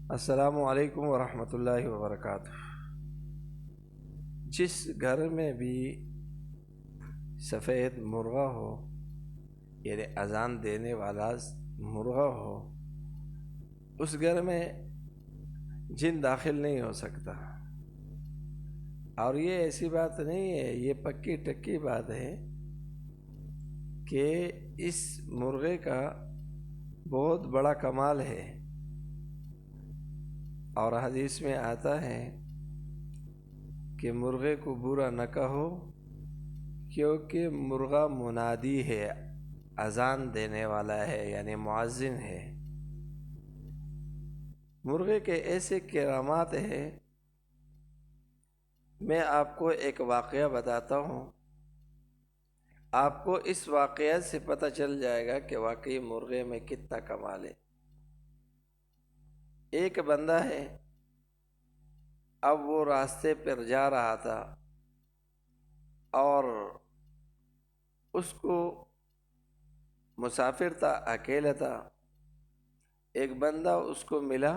السلام علیکم ورحمۃ اللہ وبرکاتہ۔ جس گھر میں بھی سفید مرغہ ہو، یعنی اذان دینے والا مرغہ ہو، اس گھر میں جن داخل نہیں ہو سکتا۔ اور یہ ایسی بات نہیں ہے، یہ پکی ٹکی بات ہے کہ اس مرغے کا بہت بڑا کمال ہے، اور حدیث میں آتا ہے کہ مرغے کو برا نہ کہو، کیونکہ مرغہ منادی ہے، اذان دینے والا ہے، یعنی مؤذن ہے۔ مرغے کے ایسے کرامات ہیں، میں آپ کو ایک واقعہ بتاتا ہوں، آپ کو اس واقعہ سے پتہ چل جائے گا کہ واقعی مرغے میں کتنا کمال ہے۔ ایک بندہ ہے، اب وہ راستے پر جا رہا تھا اور اس کو مسافر تھا، اکیلا تھا۔ ایک بندہ اس کو ملا،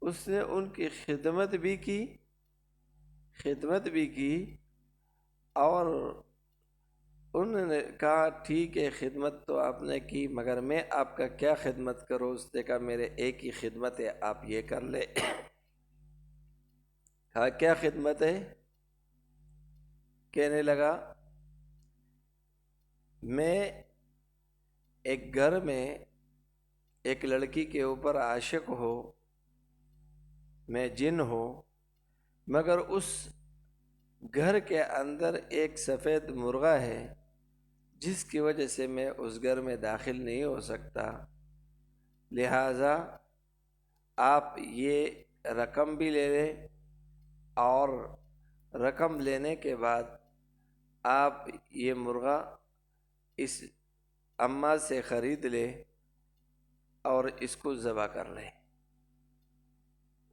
اس نے ان کی خدمت بھی کی اور انہوں نے کہا ٹھیک ہے، خدمت تو آپ نے کی، مگر میں آپ کا کیا خدمت کروں؟ اس نے کہا میرے ایک ہی خدمت ہے، آپ یہ کر لے۔ کہا کیا خدمت ہے؟ کہنے لگا میں ایک گھر میں ایک لڑکی کے اوپر عاشق ہو، میں جن ہوں، مگر اس گھر کے اندر ایک سفید مرغہ ہے، جس کی وجہ سے میں اس گھر میں داخل نہیں ہو سکتا، لہذا آپ یہ رقم بھی لے لیں، اور رقم لینے کے بعد آپ یہ مرغہ اس اماں سے خرید لے اور اس کو ذبح کر لے۔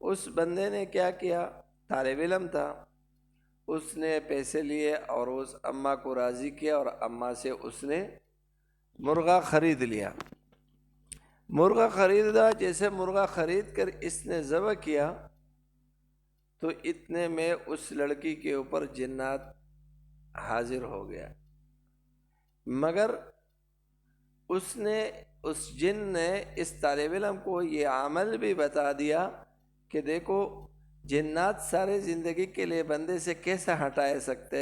اس بندے نے کیا کیا؟ طالب علم تھا، اس نے پیسے لیے اور اس اماں کو راضی کیا، اور اماں سے اس نے مرغہ خرید لیا۔ مرغہ خریدا، جیسے مرغہ خرید کر اس نے ذبح کیا تو اتنے میں اس لڑکی کے اوپر جنات حاضر ہو گیا، مگر اس جن نے اس طالب علم کو یہ عمل بھی بتا دیا کہ دیکھو جنات سارے زندگی کے لیے بندے سے کیسے ہٹا سکتے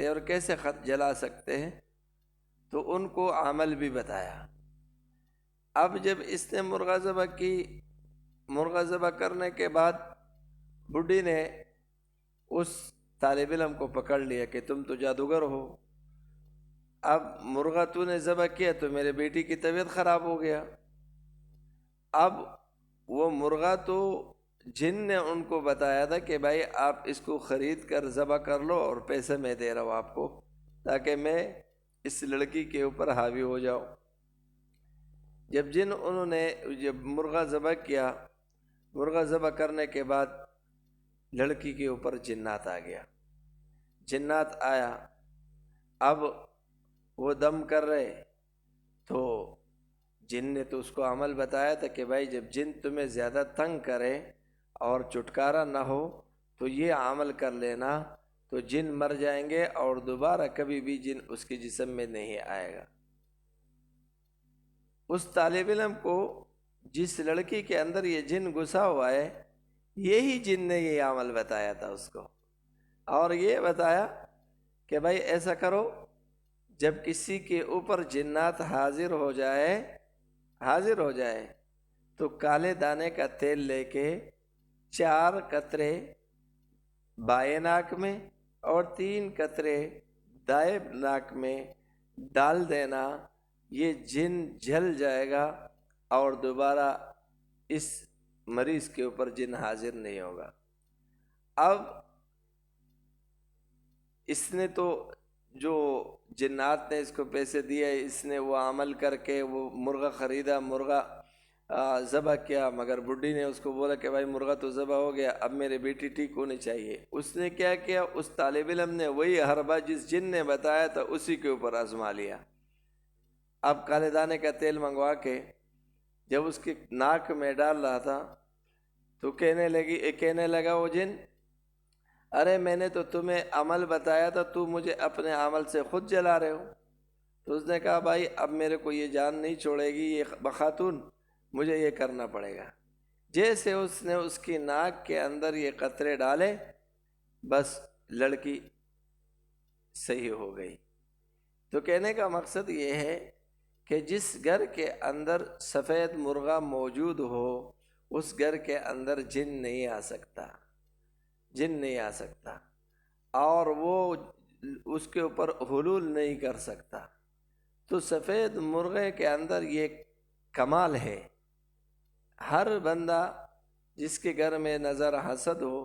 ہیں اور کیسے خط جلا سکتے ہیں، تو ان کو عمل بھی بتایا۔ اب جب اس نے مرغہ ذبح کرنے کے بعد بڈھی نے اس طالب علم کو پکڑ لیا کہ تم تو جادوگر ہو، اب مرغہ تو نے ذبح کیا تو میرے بیٹی کی طبیعت خراب ہو گیا۔ اب وہ مرغہ تو جن نے ان کو بتایا تھا کہ بھائی آپ اس کو خرید کر ذبح کر لو اور پیسے میں دے رہا ہوں آپ کو، تاکہ میں اس لڑکی کے اوپر حاوی ہو جاؤں۔ انہوں نے مرغہ ذبح کیا، مرغہ ذبح کرنے کے بعد لڑکی کے اوپر جنات آیا، اب وہ دم کر رہے، تو جن نے تو اس کو عمل بتایا تھا کہ بھائی جب جن تمہیں زیادہ تنگ کرے اور چھٹکارا نہ ہو تو یہ عمل کر لینا، تو جن مر جائیں گے اور دوبارہ کبھی بھی جن اس کے جسم میں نہیں آئے گا۔ اس طالب علم کو جس لڑکی کے اندر یہ جن گھسا ہوا ہے، یہی جن نے یہ عمل بتایا تھا اس کو، اور یہ بتایا کہ بھائی ایسا کرو، جب کسی کے اوپر جنات حاضر ہو جائے تو کالے دانے کا تیل لے کے 4 قطرے بائیں ناک میں اور 3 قطرے دائیں ناک میں ڈال دینا، یہ جن جل جائے گا اور دوبارہ اس مریض کے اوپر جن حاضر نہیں ہوگا۔ اب اس نے تو جو جنات نے اس کو پیسے دیے، اس نے وہ عمل کر کے وہ مرغہ خریدا، مرغہ ذبح کیا، مگر بڈھی نے اس کو بولا کہ بھائی مرغہ تو ذبح ہو گیا، اب میری بیٹی ٹھیک ہونی چاہیے۔ اس نے کیا کیا؟ اس طالب علم نے وہی حربہ جس جن نے بتایا تھا اسی کے اوپر آزما لیا۔ اب کالے دانے کا تیل منگوا کے جب اس کی ناک میں ڈال رہا تھا تو کہنے لگا وہ جن، ارے میں نے تو تمہیں عمل بتایا تھا، تو مجھے اپنے عمل سے خود جلا رہے ہو۔ تو اس نے کہا بھائی اب میرے کو یہ جان نہیں چھوڑے گی یہ بخاتون، مجھے یہ کرنا پڑے گا۔ جیسے اس نے اس کی ناک کے اندر یہ قطرے ڈالے، بس لڑکی صحیح ہو گئی۔ تو کہنے کا مقصد یہ ہے کہ جس گھر کے اندر سفید مرغہ موجود ہو اس گھر کے اندر جن نہیں آ سکتا، جن نہیں آ سکتا، اور وہ اس کے اوپر حلول نہیں کر سکتا۔ تو سفید مرغے کے اندر یہ کمال ہے۔ ہر بندہ جس کے گھر میں نظر حسد ہو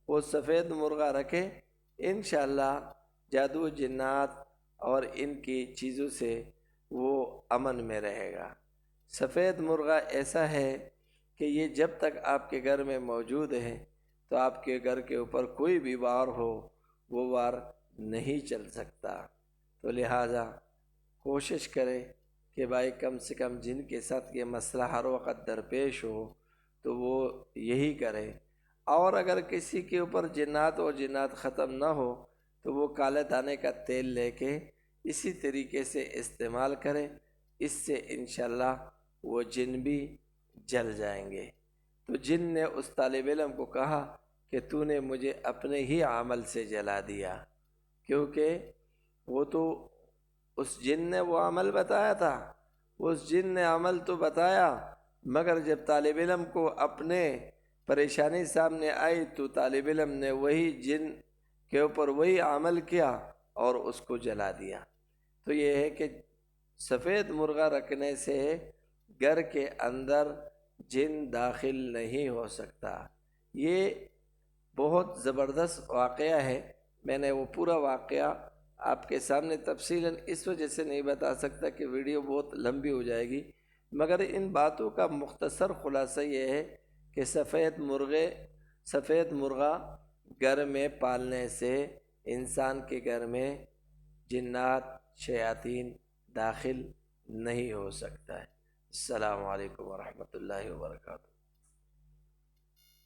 وہ سفید مرغہ رکھے، انشاءاللہ جادو جنات اور ان کی چیزوں سے وہ امن میں رہے گا۔ سفید مرغہ ایسا ہے کہ یہ جب تک آپ کے گھر میں موجود ہے تو آپ کے گھر کے اوپر کوئی بھی وار ہو وہ وار نہیں چل سکتا۔ تو لہٰذا کوشش کرے کہ بھائی کم سے کم جن کے ساتھ یہ مسئلہ ہر وقت درپیش ہو تو وہ یہی کرے، اور اگر کسی کے اوپر جنات اور جنات ختم نہ ہو تو وہ کالے دانے کا تیل لے کے اسی طریقے سے استعمال کرے، اس سے انشاءاللہ وہ جن بھی جل جائیں گے۔ تو جن نے اس طالب علم کو کہا کہ تو نے مجھے اپنے ہی عمل سے جلا دیا، کیونکہ وہ تو اس جن نے وہ عمل بتایا تھا، اس جن نے عمل تو بتایا، مگر جب طالب علم کو اپنے پریشانی سامنے آئی تو طالب علم نے وہی جن کے اوپر وہی عمل کیا اور اس کو جلا دیا۔ تو یہ ہے کہ سفید مرغہ رکھنے سے گھر کے اندر جن داخل نہیں ہو سکتا۔ یہ بہت زبردست واقعہ ہے، میں نے وہ پورا واقعہ آپ کے سامنے تفصیلاً اس وجہ سے نہیں بتا سکتا کہ ویڈیو بہت لمبی ہو جائے گی، مگر ان باتوں کا مختصر خلاصہ یہ ہے کہ سفید مرغہ گھر میں پالنے سے انسان کے گھر میں جنات شیاطین داخل نہیں ہو سکتا ہے۔ السلام علیکم ورحمۃ اللہ وبرکاتہ۔